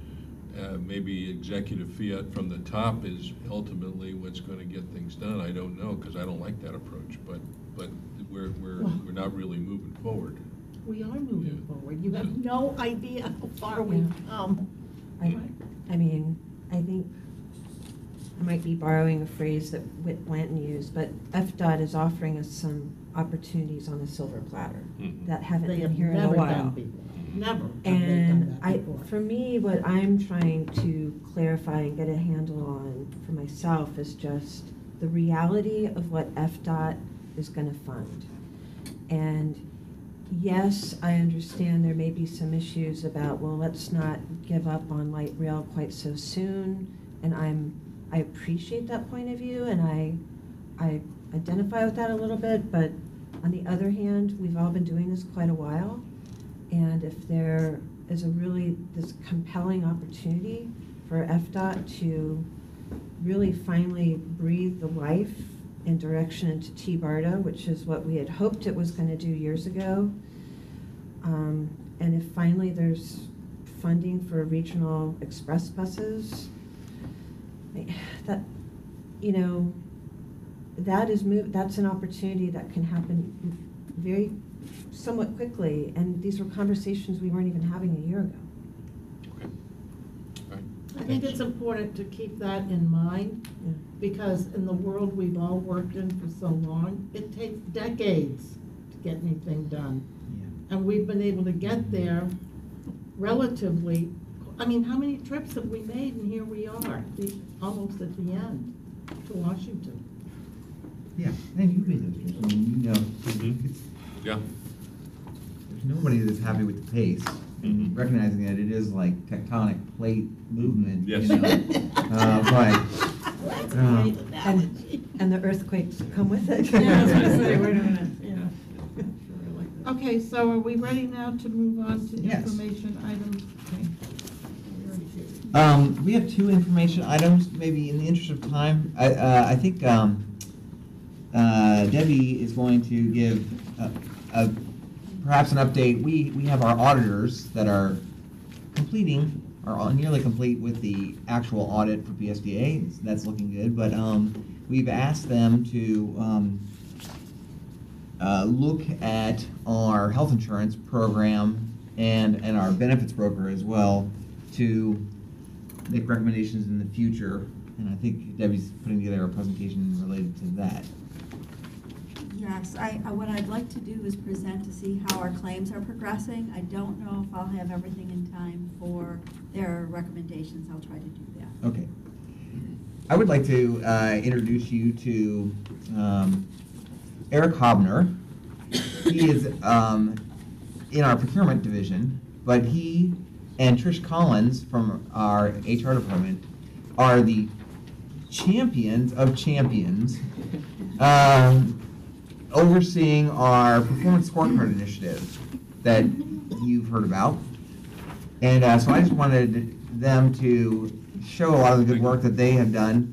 Maybe executive fiat from the top is ultimately what's going to get things done. I don't know, because I don't like that approach, but we're not really moving forward. We are moving Yeah. forward. You have no idea how far we've come. I mean, I think I might be borrowing a phrase that Whit Blanton used, but FDOT is offering us some opportunities on a silver platter Mhm. that haven't They been have here in a never done while. before. Never have they done And that before. for me, what I'm trying to clarify and get a handle on for myself is just the reality of what FDOT is gonna fund. And yes, I understand there may be some issues about, well, let's not give up on light rail quite so soon. And I appreciate that point of view, and I identify with that a little bit, but on the other hand, we've all been doing this quite a while. And if there is this compelling opportunity for FDOT to really finally breathe the life and direction into T-BARTA, which is what we had hoped it was going to do years ago, and if finally there's funding for regional express buses, that, you know, that's an opportunity that can happen somewhat quickly, and these were conversations we weren't even having a year ago. Okay. All right. I think it's important to keep that in mind, Yeah. because in the world we've all worked in for so long, it takes decades to get anything done. Yeah. And we've been able to get there relatively, I mean, how many trips have we made, and here we are, almost at the end, to Washington. Yeah, and you made those trips. I mean, you know, Mhm. it's, Yeah. there's nobody that's happy with the pace. And Mhm. recognizing that it is like tectonic plate movement, Yes. you know. That's a Um, great analogy. And the earthquakes come with it. Yeah, I was gonna say, wait a minute, yeah. Sure, I like that. Okay, so are we ready now to move on to Yes. information items? Okay. We have two information items, maybe in the interest of time. I think Debbie is going to give perhaps an update. We have our auditors that are nearly complete with the actual audit for PSTA. That's looking good, but we've asked them to look at our health insurance program and our benefits broker as well to make recommendations in the future. And I think Debbie's putting together a presentation related to that. Yes, what I'd like to do is present to see how our claims are progressing. I don't know if I'll have everything in time for their recommendations. I'll try to do that. Okay. I would like to introduce you to Eric Hobner. He is in our procurement division, but he and Trish Collins from our HR department are the champions of champions, overseeing our performance scorecard initiative that you've heard about. And so I just wanted them to show a lot of the good work that they have done.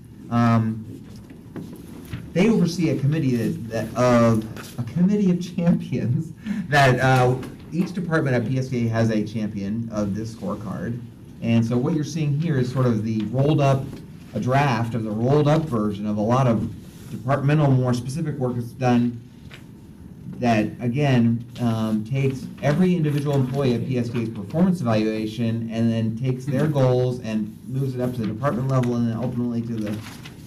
They oversee a committee of champions that each department at PSTA has a champion of this scorecard. And so what you're seeing here is sort of a draft of the rolled up version of a lot of departmental, more specific work that's done that, again, takes every individual employee at PSTA's performance evaluation and then takes their goals and moves it up to the department level and then ultimately to the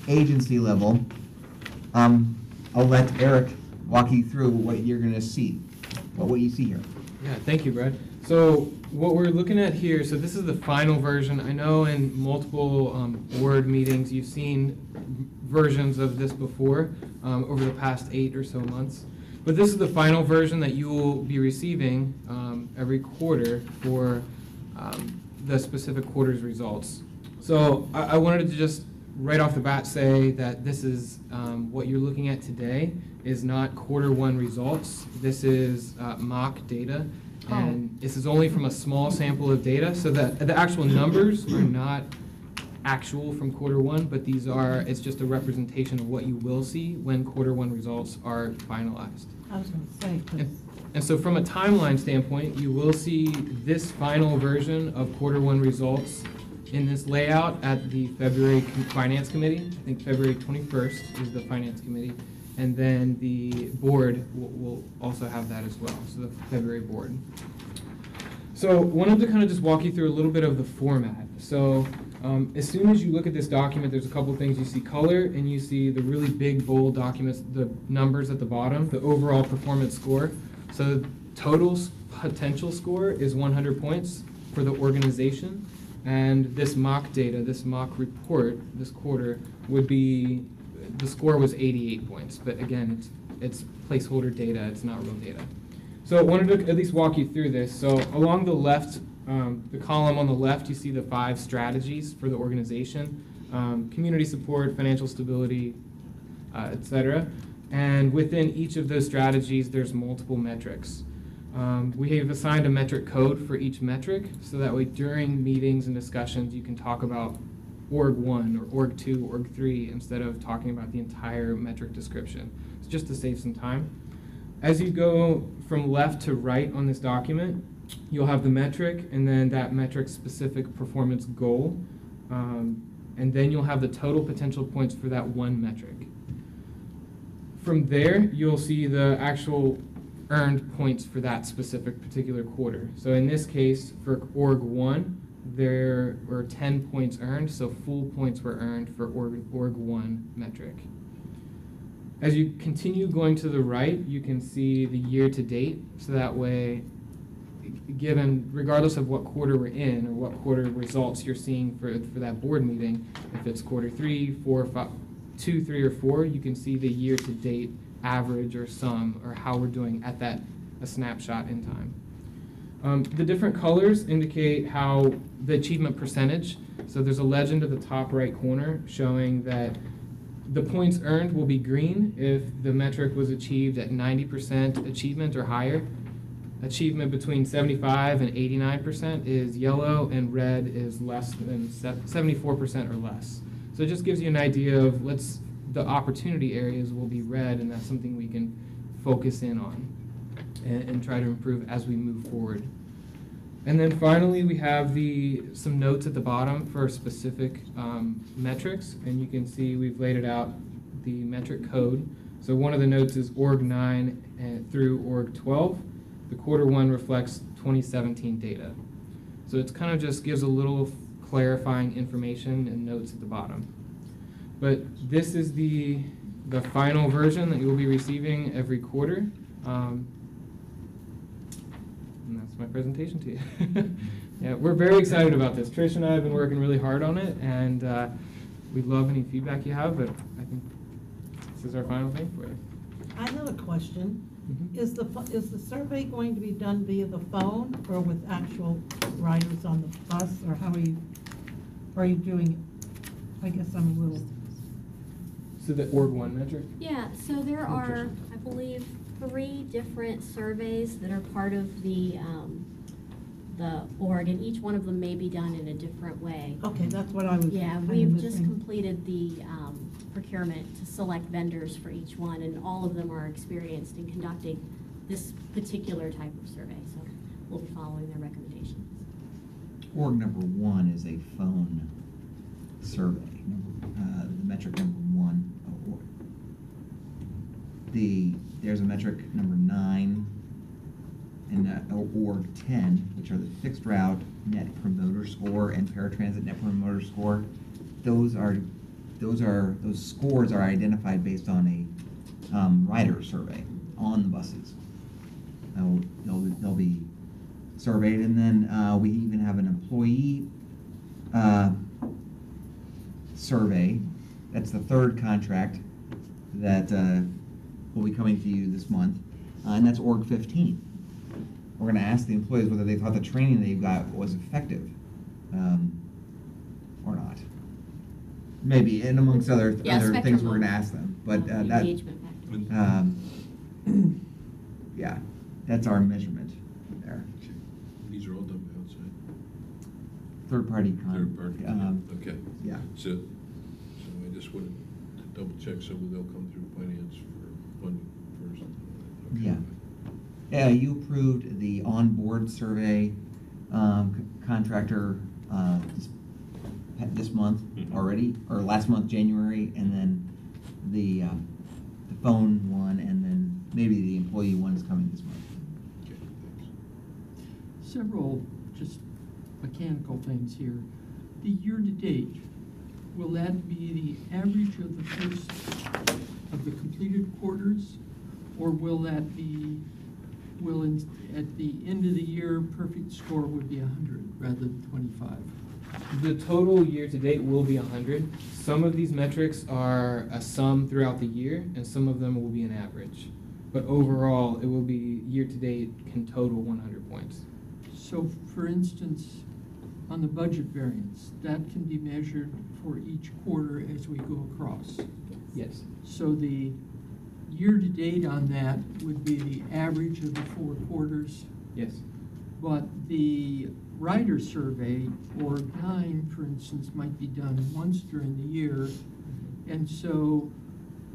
agency level. I'll let Eric walk you through what you're going to see, what you see here. Yeah, thank you, Brad. So what we're looking at here, so this is the final version. I know in multiple board meetings you've seen versions of this before over the past 8 or so months. But this is the final version that you will be receiving every quarter for the specific quarter's results. So I wanted to just right off the bat say that this is what you're looking at today is not Q1 results. This is mock data, and this is only from a small sample of data, so that the actual numbers are not actual from Q1, but it's just a representation of what you will see when Q1 results are finalized. I was gonna say, 'cause And so from a timeline standpoint, you will see this final version of Q1 results in this layout at the February Finance Committee. I think February 21st is the Finance Committee. And then the board will also have that as well, so the February board. So wanted to kind of just walk you through a little bit of the format. So as soon as you look at this document, there's a couple things. You see color, and you see the really big, bold documents, the numbers at the bottom, the overall performance score. So total potential score is 100 points for the organization. And this mock data, this mock report, this quarter, would be, the score was 88 points. But again, it's placeholder data, it's not real data. So I wanted to at least walk you through this. So along the left, the column on the left, you see the 5 strategies for the organization: community support, financial stability, etc. And within each of those strategies, there's multiple metrics. We have assigned a metric code for each metric, so that way during meetings and discussions, you can talk about org 1 or org 2, org 3, instead of talking about the entire metric description. It's just to save some time. As you go from left to right on this document, you'll have the metric, and then that metric-specific performance goal, and then you'll have the total potential points for that one metric. From there, you'll see the actual earned points for that specific particular quarter. So in this case, for org 1, there were 10 points earned, so full points were earned for org 1 metric. As you continue going to the right, you can see the year to date, so that way, given, regardless of what quarter we're in or what quarter results you're seeing for that board meeting, if it's quarter 3, 4, 5, 2, 3, or 4, you can see the year to date average or sum or how we're doing at a snapshot in time. The different colors indicate how the achievement percentage. So there's a legend at the top right corner showing that the points earned will be green if the metric was achieved at 90% achievement or higher. Achievement between 75 and 89% is yellow, and red is less than 74% or less. So it just gives you an idea of the opportunity areas will be red, and that's something we can focus in on and try to improve as we move forward. And then finally, we have some notes at the bottom for specific metrics, and you can see we've laid it out, the metric code. So one of the notes is org 9 through org 12. The quarter 1 reflects 2017 data. So it's kind of just gives a little clarifying information and notes at the bottom. But this is the final version that you'll be receiving every quarter. And that's my presentation to you. Yeah, we're very excited about this. Trish and I have been working really hard on it, and we'd love any feedback you have, but I think this is our final thing for you. I have a question. Mhm. Is the survey going to be done via the phone or with actual riders on the bus, or how are you doing it? I guess I'm a little. So the org 1 metric? Yeah, so there are, I believe, 3 different surveys that are part of the org, and each one of them may be done in a different way. Okay, that's what I was. Yeah, kind of we've just missing. completed the procurement to select vendors for each one, and all of them are experienced in conducting this particular type of survey, so we'll be following their recommendations. Org number 1 is a phone survey, the metric number 1 of org. There's a metric number 9 and org 10, which are the fixed route net promoter score and paratransit net promoter score. Those scores are identified based on a rider survey on the buses. They'll be surveyed, and then we even have an employee survey. That's the 3rd contract that will be coming to you this month, and that's org 15. We're going to ask the employees whether they thought the training they got was effective or not. maybe, and amongst other Yeah, things spectrum we're gonna of, ask them, but that, engagement factor. yeah, that's our measurement there. These are all done by outside? Third party Third party, okay. yeah. So I just wanted to double check, so they'll come through finance for funding first. Okay. Yeah. Yeah, you approved the on-board survey contractor this month Mhm. already, or last month, January, and then the phone one, and then maybe the employee one is coming this month. Okay, thanks. Several just mechanical things here. The year-to-date, will that be the average of the first, of the completed quarters? Or will that be, at the end of the year, perfect score would be 100 rather than 25? The total year-to-date will be 100. Some of these metrics are a sum throughout the year, and some of them will be an average. But overall, it will be year-to-date can total 100 points. So, for instance, on the budget variance, that can be measured for each quarter as we go across. Yes. So the year-to-date on that would be the average of the 4 quarters, Yes. but the rider survey, or 9, for instance, might be done once during the year. And so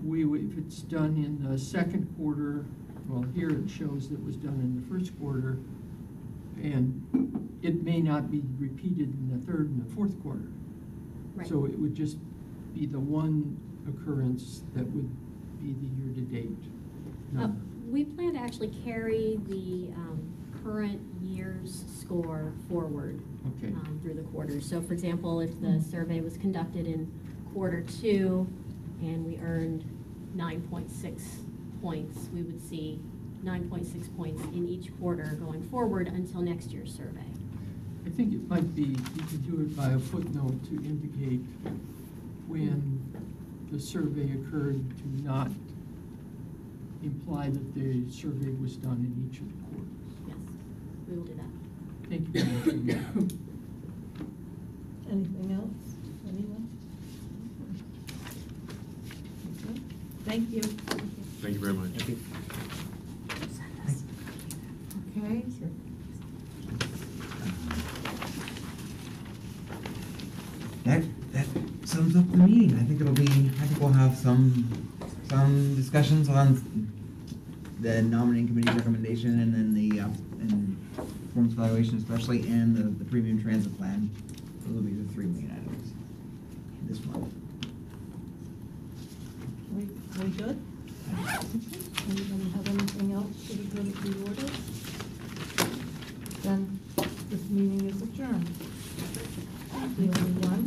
if it's done in the second quarter, well, here it shows that it was done in the first quarter, and it may not be repeated in the third and the fourth quarter. Right. So it would just be the one occurrence that would be the year-to-date number. We plan to actually carry the current year's score forward Okay. through the quarters. So for example, if the survey was conducted in quarter 2 and we earned 9.6 points, we would see 9.6 points in each quarter going forward until next year's survey. I think it might be, you could do it by a footnote to indicate when the survey occurred, to not imply that the survey was done in each of the quarters. Yes, we will do that. Thank you very much. Anything else? Anyone? Okay. Thank you. Thank you very much. Thank you. Okay. That sums up the meeting. I think we'll have some discussions on the nominating committee's recommendation, and then the and performance evaluation especially, and the premium transit plan. Those will be the 3 main items this month. We good? Anybody have anything else for the good of the order? Then this meeting is adjourned. Thank you, everyone.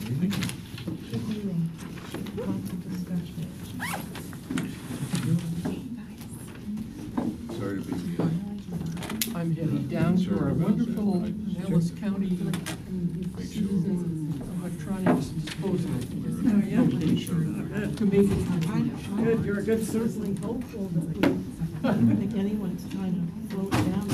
Good meeting. Lots of discussion. Sorry to be I'm heading down to our wonderful Nellis County Make sure. electronics disposal location to make it. Good, you're a good, certainly hopeful that we, I don't think anyone's trying to float down